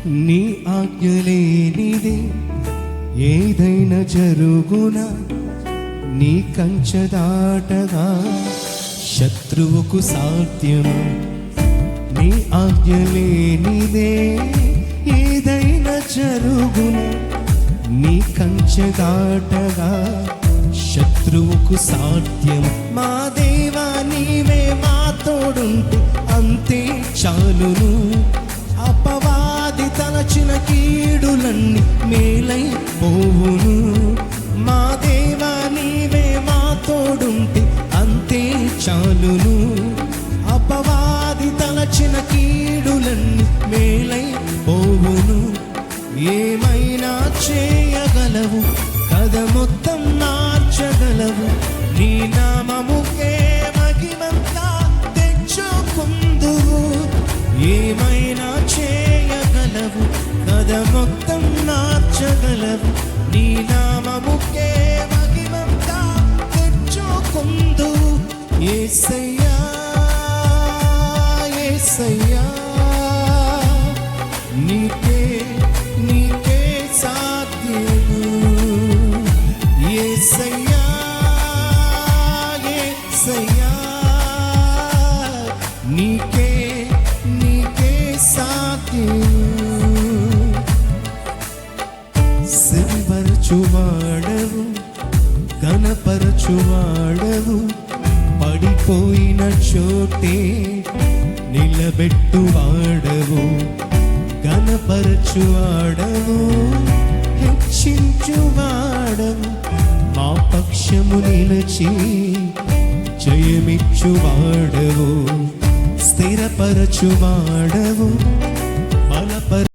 నీ ఆజ్ఞ లేనిదే ఏదైనా జరుగునా, నీ కంచె దాటగా శత్రువుకు సాధ్యము. నీ ఆజ్ఞ లేనిదే ఏదైనా జరుగునా, నీ కంచె దాటగా శత్రువుకు సాధ్యం. మా దేవా నీవే మా తోడుంటే అంతే చాలును. అపవాది తలచిన కీడులన్నీ మేలై పోవును. మా దేవా నీవే మా తోడుంటే అంతే చాలును. అపవాది తలచిన కీడులన్నీ మేలై పోవును. ఏమైనా చేయగలవు కథ మొత్తం మార్చగలవు. నీ నామముకే మహిమంతా తెచ్చుకుందువు. ఏమైనా చేయగలవు కథ మొత్తం మార్చగలవు. నీ నామముకే మహిమంతా తెచ్చుకుందువు. యేసయ్యా యేసయ్యా నీకే నీకే సాధ్యము. యేసయ్యా యేసయ్యా నీకే నీకే సాధ్యము. సిరిపరచువాడవు ఘనపరచువాడవు, పడిపోయిన చోటే నిలబెట్టువాడవు. ఘనపరచువాడవు హెచ్చించువాడవు, మా పక్షము నిలిచి జయమిచ్చువాడవు. స్థిరపరచువాడవు